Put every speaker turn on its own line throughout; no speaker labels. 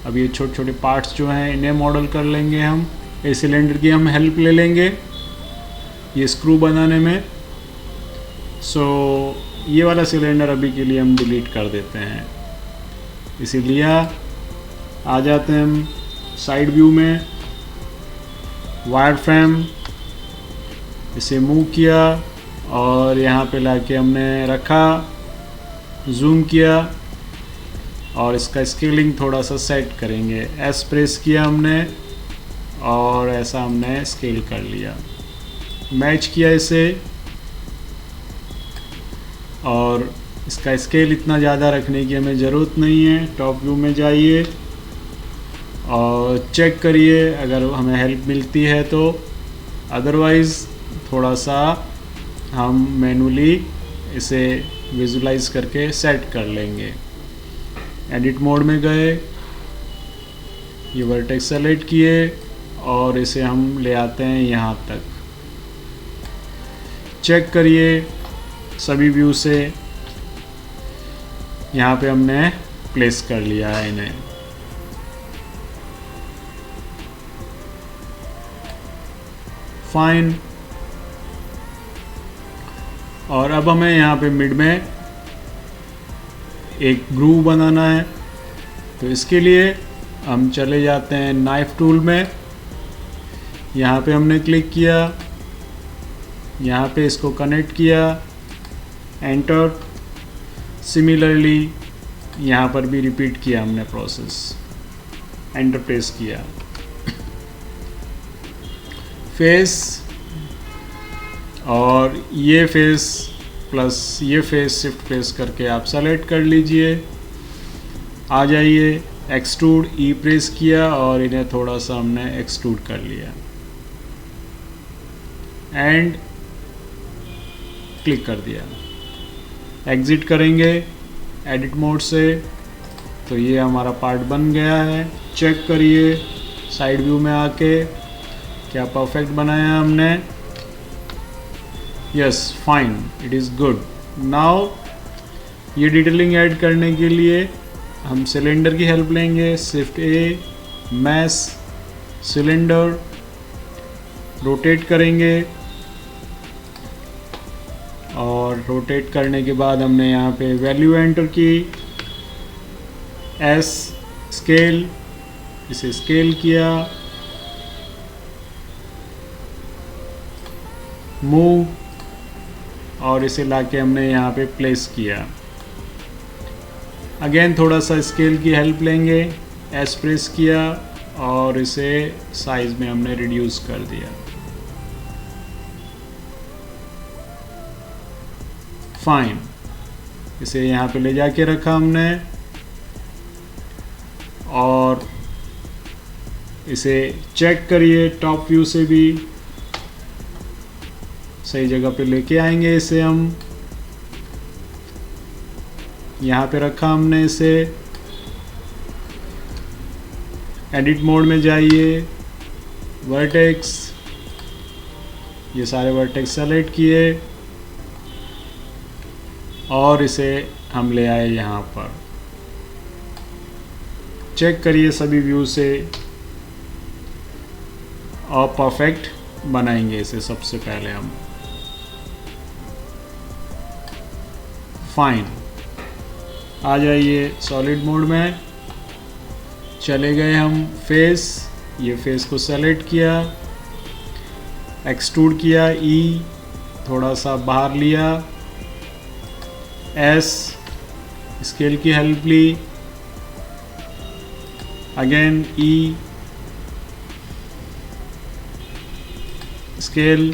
अब ये छोटे छोटे पार्ट्स जो हैं इन्हें मॉडल कर लेंगे हम। इस सिलेंडर की हम हेल्प ले लेंगे ये स्क्रू बनाने में। सो ये वाला सिलेंडर अभी के लिए हम डिलीट कर देते हैं। इसीलिए आ जाते हैं हम साइड व्यू में, वायर फ्रेम, इसे मूव किया और यहाँ पे लाके हमने रखा, जूम किया और इसका स्केलिंग थोड़ा सा सेट करेंगे। एस प्रेस किया हमने और ऐसा हमने स्केल कर लिया, मैच किया इसे और इसका स्केल इतना ज़्यादा रखने की हमें ज़रूरत नहीं है। टॉप व्यू में जाइए और चेक करिए अगर हमें हेल्प मिलती है तो, अदरवाइज़ थोड़ा सा हम मैनुअली इसे विजुलाइज करके सेट कर लेंगे। एडिट मोड में गए, ये वर्टेक्स सेलेक्ट किए और इसे हम ले आते हैं यहाँ तक। चेक करिए सभी व्यू से, यहाँ पे हमने प्लेस कर लिया है इन्हें। फाइन। और अब हमें यहाँ पे मिड में एक ग्रूव बनाना है, तो इसके लिए हम चले जाते हैं नाइफ टूल में। यहाँ पे हमने क्लिक किया, यहाँ पे इसको कनेक्ट किया, एंटर। सिमिलरली यहाँ पर भी रिपीट किया हमने प्रोसेस, एंटर प्रेस किया। फेस और ये फेस प्लस ये फेस शिफ्ट प्रेस करके आप सेलेक्ट कर लीजिए। आ जाइए, एक्सट्रूड, ई प्रेस किया और इन्हें थोड़ा सा हमने एक्सट्रूड कर लिया एंड क्लिक कर दिया। एग्ज़िट करेंगे एडिट मोड से, तो ये हमारा पार्ट बन गया है। चेक करिए साइड व्यू में आके क्या परफेक्ट बनाया हमने। Yes, fine, it is good. Now ये डिटेलिंग ऐड करने के लिए हम सिलेंडर की हेल्प लेंगे। Shift A, mesh, cylinder, rotate करेंगे और रोटेट करने के बाद हमने यहाँ पे वैल्यू एंटर की, एस स्केल, इसे स्केल किया, मूव और इसे लाके हमने यहाँ पे प्लेस किया। अगेन थोड़ा सा स्केल की हेल्प लेंगे, एस प्रेस किया और इसे साइज में हमने रिड्यूस कर दिया। फाइन, इसे यहाँ पे ले जाके रखा हमने और इसे चेक करिए टॉप व्यू से भी सही जगह पे लेके आएंगे। इसे हम यहाँ पे रखा हमने, इसे एडिट मोड में जाइए, वर्टेक्स, ये सारे वर्टेक्स सेलेक्ट किए और इसे हम ले आए यहाँ पर। चेक करिए सभी व्यू से और परफेक्ट बनाएंगे इसे सबसे पहले हम। फाइन, आ जाइए सॉलिड मोड में, चले गए हम फेस, ये फेस को सेलेक्ट किया, एक्सट्रूड किया, ई थोड़ा सा बाहर लिया, एस स्केल की हेल्प ली, अगेन ई स्केल,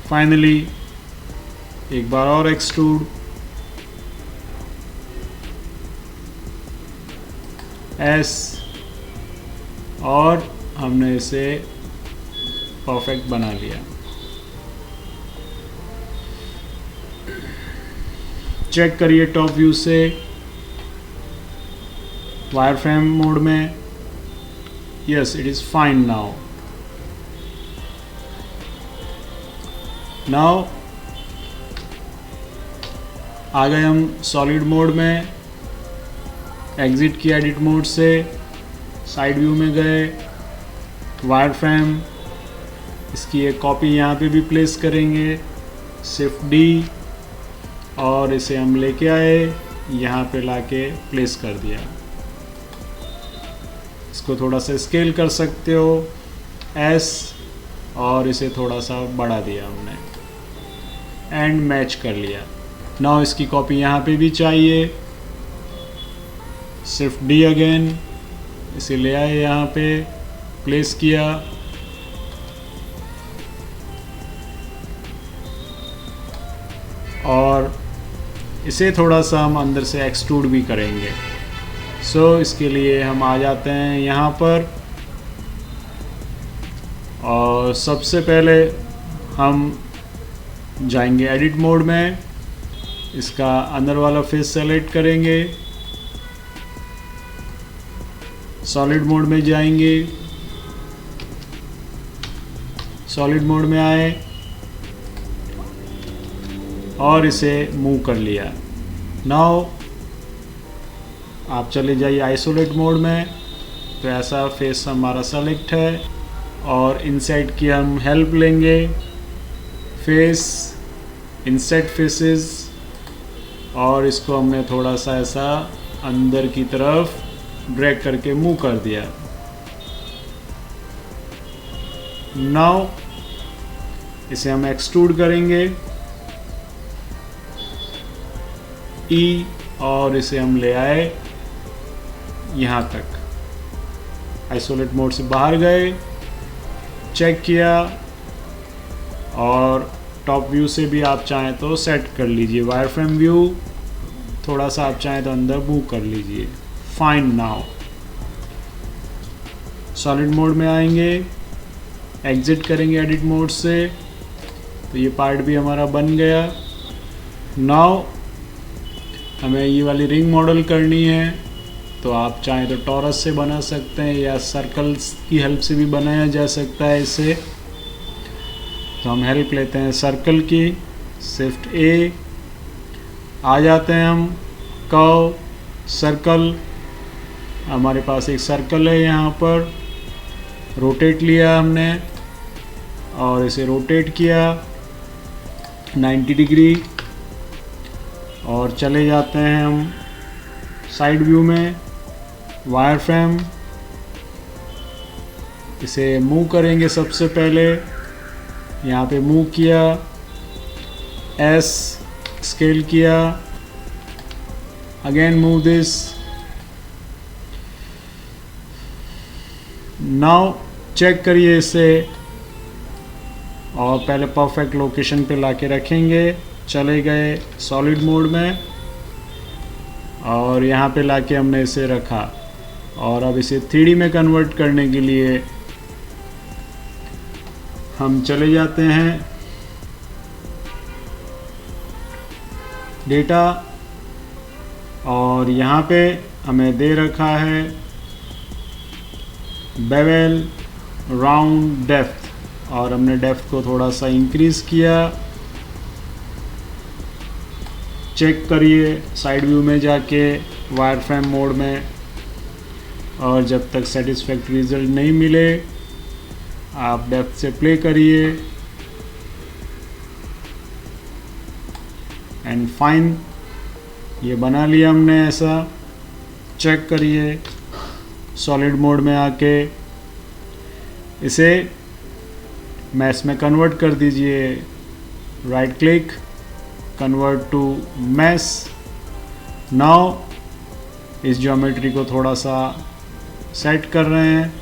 फाइनली एक बार और एक्सट्रूड, एस और हमने इसे परफेक्ट बना लिया। चेक करिए टॉप व्यू से, वायर फ्रेम मोड में, yes it is fine now. आ गए हम सॉलिड मोड में, एग्ज़िट किया एडिट मोड से, साइड व्यू में गए, वायर फ्रेम, इसकी एक कॉपी यहाँ पे भी प्लेस करेंगे, शिफ्ट डी, और इसे हम लेके आए, यहाँ पे लाके प्लेस कर दिया। इसको थोड़ा सा स्केल कर सकते हो एस, और इसे थोड़ा सा बढ़ा दिया हमने एंड मैच कर लिया। नाउ इसकी कॉपी यहाँ पे भी चाहिए, शिफ्ट डी अगेन, इसे ले आए यहाँ पे, प्लेस किया, और इसे थोड़ा सा हम अंदर से एक्सट्रूड भी करेंगे। सो इसके लिए हम आ जाते हैं यहाँ पर, और सबसे पहले हम जाएंगे एडिट मोड में, इसका अंदर वाला फेस सेलेक्ट करेंगे, सॉलिड मोड में जाएंगे, सॉलिड मोड में आए और इसे मूव कर लिया। नाउ आप चले जाइए आइसोलेट मोड में, तो ऐसा फेस हमारा सेलेक्ट है, और इनसाइड की हम हेल्प लेंगे, फेस, इंसेट फेसेस, और इसको हमने थोड़ा सा ऐसा अंदर की तरफ ड्रैग करके मूव कर दिया। नाउ इसे हम एक्सट्रूड करेंगे, ई, और इसे हम ले आए यहाँ तक। आइसोलेट मोड से बाहर गए, चेक किया, और टॉप व्यू से भी आप चाहें तो सेट कर लीजिए, वायर फ्रेम व्यू थोड़ा सा आप चाहें तो अंदर मूव कर लीजिए। फाइन। नाउ सॉलिड मोड में आएंगे, एग्जिट करेंगे एडिट मोड से, तो ये पार्ट भी हमारा बन गया। नाउ हमें ये वाली रिंग मॉडल करनी है, तो आप चाहें तो टॉरस से बना सकते हैं या सर्कल्स की हेल्प से भी बनाया जा सकता है इसे। तो हम हेल्प लेते हैं सर्कल की, शिफ्ट ए, आ जाते हैं हम कर्व, सर्कल, हमारे पास एक सर्कल है यहाँ पर, रोटेट लिया हमने और इसे रोटेट किया 90 डिग्री, और चले जाते हैं हम साइड व्यू में, वायर फ्रेम, इसे मूव करेंगे सबसे पहले, यहाँ पे मूव किया, एस स्केल किया, again move this. Now check करिए इसे, और पहले परफेक्ट लोकेशन पे लाके रखेंगे। चले गए सॉलिड मोड में, और यहाँ पे लाके हमने इसे रखा, और अब इसे 3D में कन्वर्ट करने के लिए हम चले जाते हैं डेटा, और यहाँ पे हमें दे रखा है बेवल राउंड डेप्थ, और हमने डेप्थ को थोड़ा सा इंक्रीज किया। चेक करिए साइड व्यू में जाके वायर फ्रेम मोड में, और जब तक सेटिस्फैक्टरी रिजल्ट नहीं मिले आप डेप्थ से प्ले करिए, एंड फाइन, ये बना लिया हमने ऐसा। चेक करिए सॉलिड मोड में आके इसे मैश में कन्वर्ट कर दीजिए, right click, convert to mesh. Now इस ज्योमेट्री को थोड़ा सा सेट कर रहे हैं,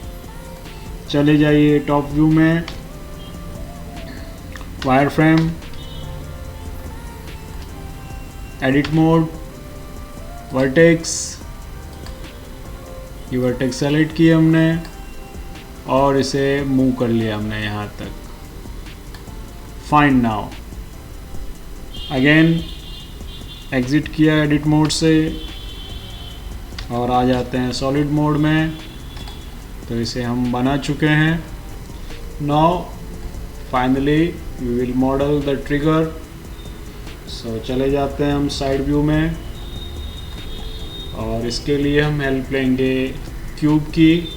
चले जाइए टॉप व्यू में, wire frame, edit mode, vertex, ये वर्टेक्स सेलेक्ट किए हमने और इसे मूव कर लिया हमने यहाँ तक। फाइन। नाउ अगेन एग्ज़िट किया एडिट मोड से और आ जाते हैं सॉलिड मोड में, तो इसे हम बना चुके हैं। Now finally we will model the trigger. So चले जाते हैं हम साइड व्यू में, और इसके लिए हम हेल्प लेंगे क्यूब की,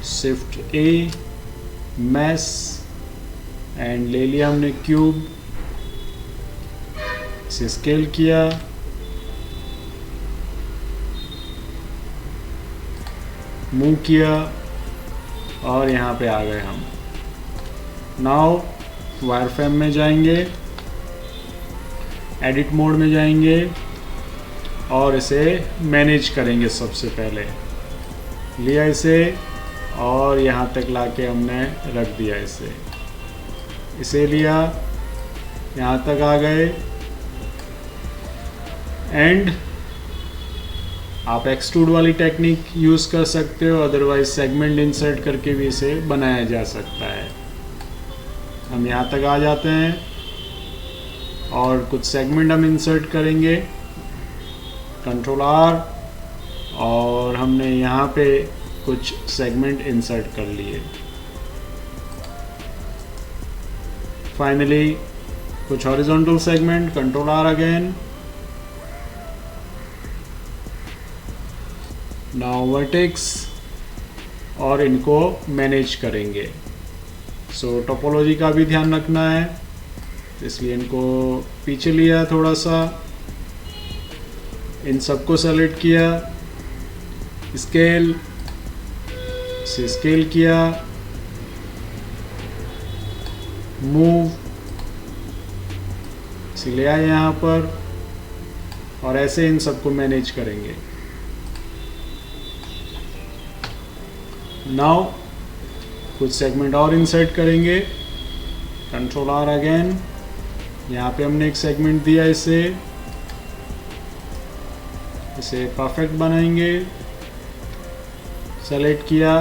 शिफ्ट ए, मैश, एंड ले लिया हमने क्यूब, इसे स्केल किया, मूव किया, और यहाँ पे आ गए हम। नाउ वायरफ्रेम में जाएंगे, एडिट मोड में जाएंगे और इसे मैनेज करेंगे। सबसे पहले लिया इसे और यहाँ तक लाके हमने रख दिया इसे लिया, यहाँ तक आ गए, एंड आप एक्सट्रूड वाली टेक्निक यूज़ कर सकते हो, अदरवाइज सेगमेंट इंसर्ट करके भी इसे बनाया जा सकता है। हम यहाँ तक आ जाते हैं और कुछ सेगमेंट हम इंसर्ट करेंगे, कंट्रोल आर, और हमने यहाँ पे कुछ सेगमेंट इंसर्ट कर लिए। फाइनली कुछ horizontal segment, control R again, now vertex, और इनको मैनेज करेंगे। सो टोपोलॉजी का भी ध्यान रखना है, इसलिए इनको पीछे लिया थोड़ा सा, इन सबको सेलेक्ट किया, स्केल से स्केल किया, मूव से ले आए यहाँ पर, और ऐसे इन सबको मैनेज करेंगे। नाउ कुछ सेगमेंट और इंसर्ट करेंगे, कंट्रोल आर अगेन, यहाँ पे हमने एक सेगमेंट दिया, इसे परफेक्ट बनाएंगे, सेलेक्ट किया,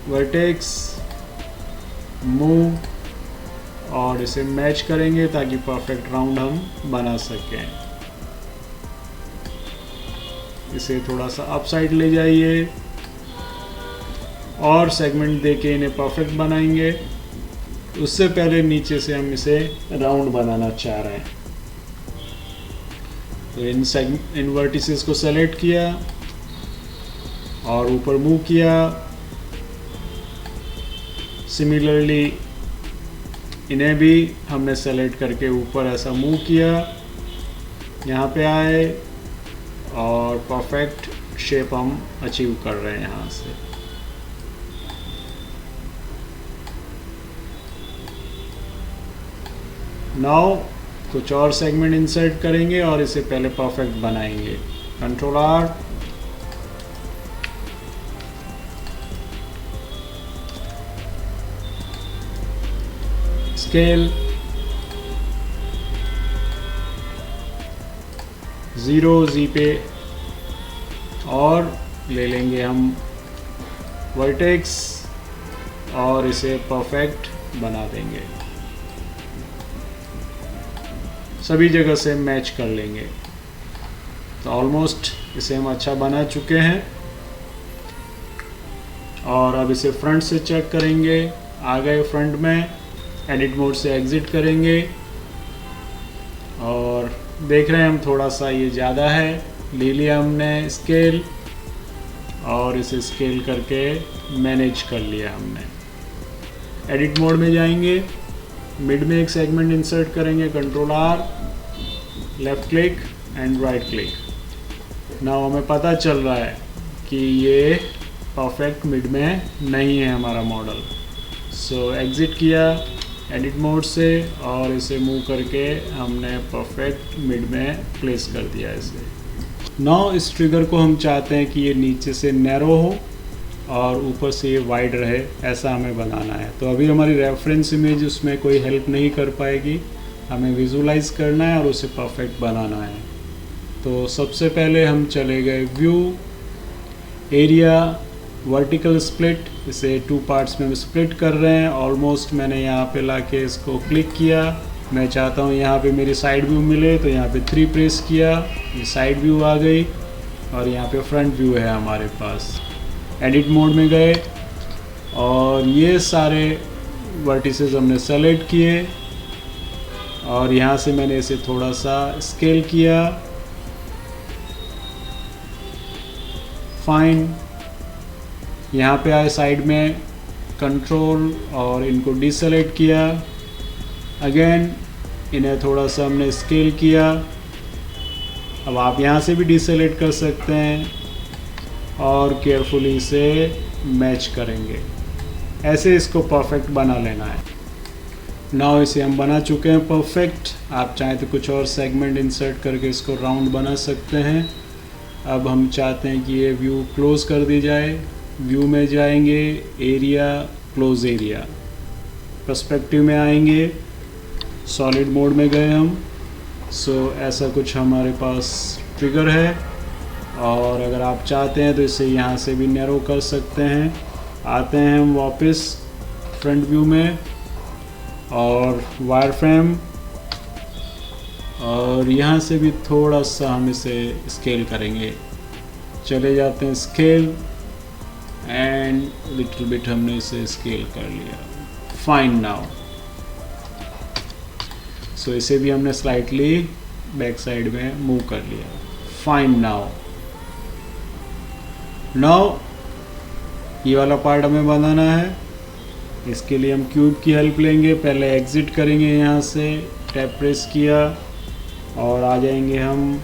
वर्टेक्स, मूव, और इसे मैच करेंगे ताकि परफेक्ट राउंड हम बना सकें। इसे थोड़ा सा अप साइड ले जाइए और सेगमेंट देके इन्हें परफेक्ट बनाएंगे। उससे पहले नीचे से हम इसे राउंड बनाना चाह रहे हैं, तो इन वर्टिसेस को सेलेक्ट किया और ऊपर मूव किया। सिमिलरली इन्हें भी हमने सेलेक्ट करके ऊपर ऐसा मूव किया, यहाँ पे आए और परफेक्ट शेप हम अचीव कर रहे हैं यहाँ से। नाउ कुछ और सेगमेंट इंसर्ट करेंगे और इसे पहले परफेक्ट बनाएंगे, कंट्रोल आर, स्केल 0 पे, और ले लेंगे हम वर्टेक्स और इसे परफेक्ट बना देंगे, सभी जगह से मैच कर लेंगे। तो ऑलमोस्ट इसे हम अच्छा बना चुके हैं, और अब इसे फ्रंट से चेक करेंगे। आ गए फ्रंट में, एडिट मोड से एग्ज़िट करेंगे और देख रहे हैं हम थोड़ा सा ये ज़्यादा है, ले लिया हमने स्केल और इसे स्केल करके मैनेज कर लिया हमने। एडिट मोड में जाएंगे, मिड में एक सेगमेंट इंसर्ट करेंगे, control R, left click and right click. Now हमें पता चल रहा है कि ये परफेक्ट मिड में नहीं है हमारा मॉडल। सो एग्ज़िट किया एडिट मोड से और इसे मूव करके हमने परफेक्ट मिड में प्लेस कर दिया इसे। नाउ इस ट्रिगर को हम चाहते हैं कि ये नीचे से नैरो हो और ऊपर से ये वाइड रहे, ऐसा हमें बनाना है। तो अभी हमारी रेफरेंस इमेज उसमें कोई हेल्प नहीं कर पाएगी, हमें विजुलाइज करना है और उसे परफेक्ट बनाना है। तो सबसे पहले हम चले गए व्यू, एरिया, वर्टिकल स्प्लिट, इसे 2 पार्ट्स में स्प्लिट कर रहे हैं। ऑलमोस्ट मैंने यहाँ पे लाके इसको क्लिक किया, मैं चाहता हूँ यहाँ पे मेरी साइड व्यू मिले, तो यहाँ पे 3 प्रेस किया, ये साइड व्यू आ गई और यहाँ पे फ्रंट व्यू है हमारे पास। एडिट मोड में गए और ये सारे वर्टिसेस हमने सेलेक्ट किए और यहाँ से मैंने इसे थोड़ा सा स्केल किया, फाइन। यहाँ पे आए साइड में कंट्रोल और इनको डिसेलेक्ट किया, अगेन इन्हें थोड़ा सा हमने स्केल किया। अब आप यहाँ से भी डिसेलेक्ट कर सकते हैं और केयरफुली इसे मैच करेंगे। ऐसे इसको परफेक्ट बना लेना है। नाउ इसे हम बना चुके हैं परफेक्ट। आप चाहें तो कुछ और सेगमेंट इंसर्ट करके इसको राउंड बना सकते हैं। अब हम चाहते हैं कि ये व्यू क्लोज कर दी जाए। व्यू में जाएंगे, एरिया, क्लोज एरिया, पर्सपेक्टिव में आएंगे, सॉलिड मोड में गए हम। ऐसा कुछ हमारे पास ट्रिगर है। और अगर आप चाहते हैं तो इसे यहाँ से भी नैरो कर सकते हैं। आते हैं हम वापस फ्रंट व्यू में और वायर फ्रेम, और यहाँ से भी थोड़ा सा हम इसे स्केल करेंगे। चले जाते हैं स्केल एंड लिटिल बिट हमने इसे स्केल कर लिया। Fine now. इसे भी हमने स्लाइटली बैक साइड में मूव कर लिया। Fine now. ये वाला पार्ट हमें बनाना है। इसके लिए हम क्यूब की हेल्प लेंगे। पहले एग्जिट करेंगे यहाँ से, टैप प्रेस किया और आ जाएंगे हम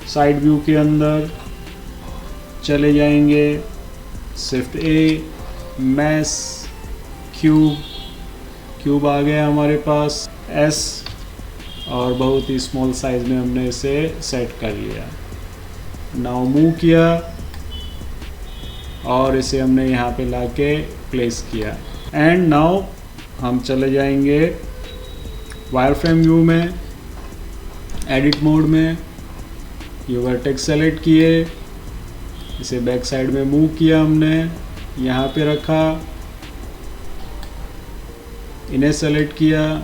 साइड व्यू के अंदर। चले जाएंगे शिफ्ट ए, मैश, क्यूब आ गया हमारे पास एस, और बहुत ही स्मॉल साइज में हमने इसे सेट कर लिया। नाउ मूव किया और इसे हमने यहाँ पे लाके प्लेस किया। एंड नाउ हम चले जाएंगे वायर फ्रेम व्यू में, एडिट मोड में। ये वर्टेक्स सेलेक्ट किए, इसे बैक साइड में मूव किया हमने, यहाँ पे रखा, इन्हें सेलेक्ट किया,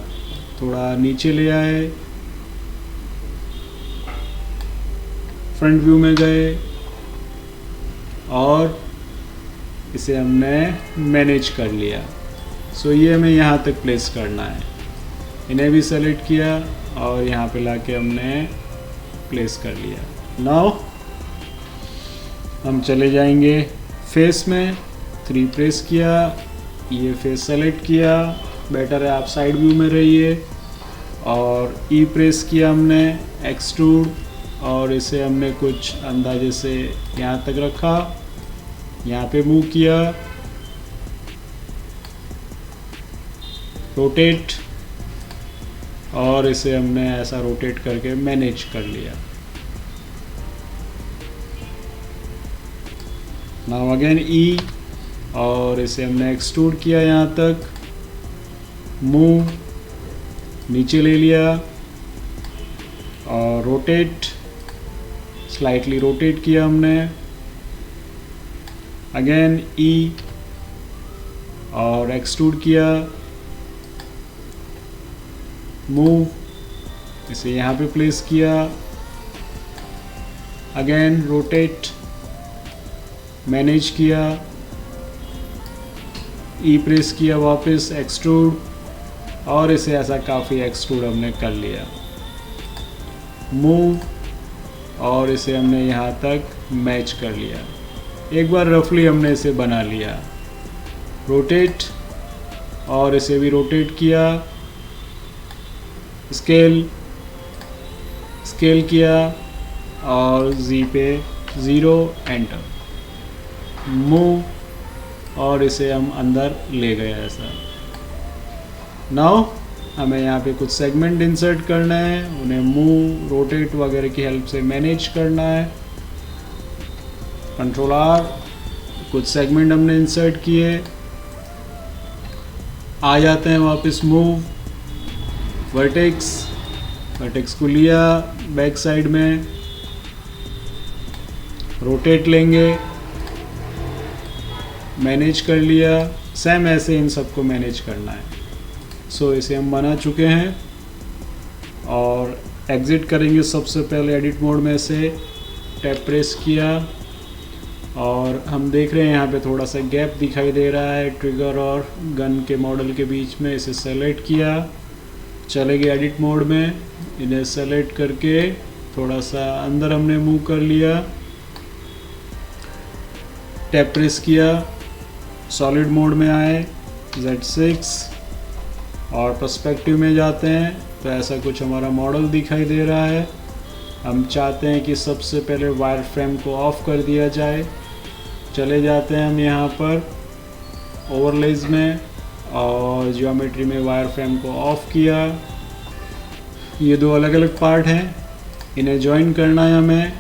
थोड़ा नीचे ले आए, फ्रंट व्यू में गए और इसे हमने मैनेज कर लिया। ये हमें यहाँ तक प्लेस करना है। इन्हें भी सेलेक्ट किया और यहाँ पे लाके हमने प्लेस कर लिया। नाउ हम चले जाएंगे फेस में, 3 प्रेस किया, ये फेस सेलेक्ट किया। बेटर है आप साइड व्यू में रहिए, और ई प्रेस किया हमने, एक्सट्रूड, और इसे हमने कुछ अंदाजे से यहाँ तक रखा, यहाँ पे मूव किया, रोटेट, और इसे हमने ऐसा रोटेट करके मैनेज कर लिया। नाउ अगेन ई, और इसे हमने एक्सट्रूड किया यहाँ तक, मूव, नीचे ले लिया और रोटेट, स्लाइटली रोटेट किया हमने, अगेन ई और एक्सट्रूड किया, मूव, इसे यहाँ पे प्लेस किया, अगेन रोटेट, मैनेज किया, ई प्रेस किया, वापस एक्सट्रूड, और इसे ऐसा काफ़ी एक्सट्रूड हमने कर लिया, मूव, और इसे हमने यहाँ तक मैच कर लिया। एक बार रफली हमने इसे बना लिया, रोटेट, और इसे भी रोटेट किया, स्केल किया, और जी पे 0, एंटर, मूव, और इसे हम अंदर ले गए ऐसा। नाउ हमें यहाँ पे कुछ सेगमेंट इंसर्ट करना है, उन्हें मूव, रोटेट वगैरह की हेल्प से मैनेज करना है। कंट्रोल आर, कुछ सेगमेंट हमने इंसर्ट किए, आ जाते हैं वापस मूव, वर्टेक्स को लिया, बैक साइड में रोटेट लेंगे, मैनेज कर लिया। सेम ऐसे इन सबको मैनेज करना है। इसे हम बना चुके हैं, और एग्ज़िट करेंगे सबसे पहले एडिट मोड में से, टैप प्रेस किया, और हम देख रहे हैं यहाँ पे थोड़ा सा गैप दिखाई दे रहा है ट्रिगर और गन के मॉडल के बीच में। इसे सेलेक्ट किया, चले गए एडिट मोड में, इन्हें सेलेक्ट करके थोड़ा सा अंदर हमने मूव कर लिया, टैप प्रेस किया, सॉलिड मोड में आए, Z6 और पर्सपेक्टिव में जाते हैं तो ऐसा कुछ हमारा मॉडल दिखाई दे रहा है। हम चाहते हैं कि सबसे पहले वायर फ्रेम को ऑफ कर दिया जाए। चले जाते हैं हम यहाँ पर ओवरलेज में और ज्योमेट्री में वायर फ्रेम को ऑफ किया। ये दो अलग अलग पार्ट हैं, इन्हें ज्वाइन करना है हमें।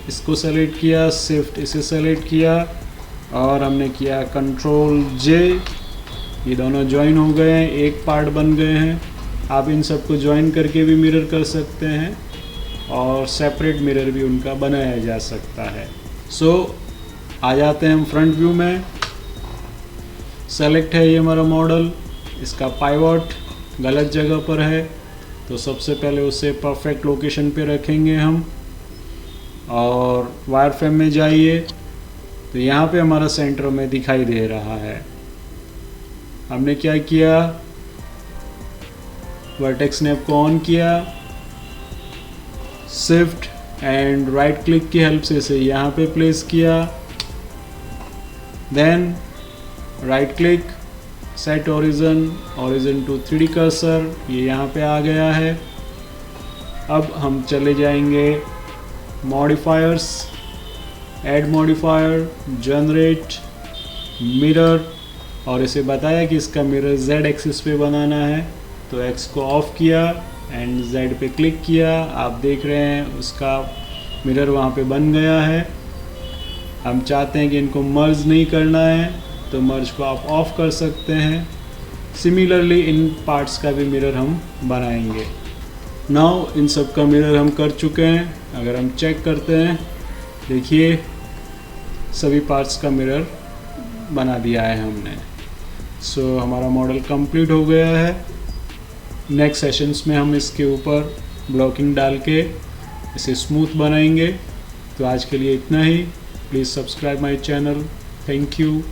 इसको सेलेक्ट किया, शिफ्ट इसे सेलेक्ट किया और हमने किया कंट्रोल J। ये दोनों ज्वाइन हो गए हैं, एक पार्ट बन गए हैं। आप इन सबको ज्वाइन करके भी मिरर कर सकते हैं और सेपरेट मिरर भी उनका बनाया जा सकता है। आ जाते हैं हम फ्रंट व्यू में। सेलेक्ट है ये हमारा मॉडल, इसका पाइवट गलत जगह पर है तो सबसे पहले उसे परफेक्ट लोकेशन पे रखेंगे हम। और वायर फ्रेम में जाइए तो यहाँ पे हमारा सेंटर में दिखाई दे रहा है। हमने क्या किया, वर्टेक्स स्नैप को ऑन किया, शिफ्ट एंड राइट क्लिक की हेल्प से इसे यहाँ पे प्लेस किया, then right click, set origin to 3D cursor, ये यहाँ पे आ गया है। अब हम चले जाएंगे modifiers, add modifier, generate mirror, और इसे बताया कि इसका मिरर Z एक्सिस पे बनाना है तो X को ऑफ किया एंड Z पे क्लिक किया। आप देख रहे हैं उसका मिरर वहाँ पे बन गया है। हम चाहते हैं कि इनको मर्ज नहीं करना है तो मर्ज को आप ऑफ कर सकते हैं। सिमिलरली इन पार्ट्स का भी मिरर हम बनाएंगे। नाउ इन सब का मिरर हम कर चुके हैं। अगर हम चेक करते हैं, देखिए सभी पार्ट्स का मिरर बना दिया है हमने। हमारा मॉडल कंप्लीट हो गया है। नेक्स्ट सेशंस में हम इसके ऊपर ब्लॉकिंग डाल के इसे स्मूथ बनाएंगे। तो आज के लिए इतना ही। Please subscribe my channel. Thank you.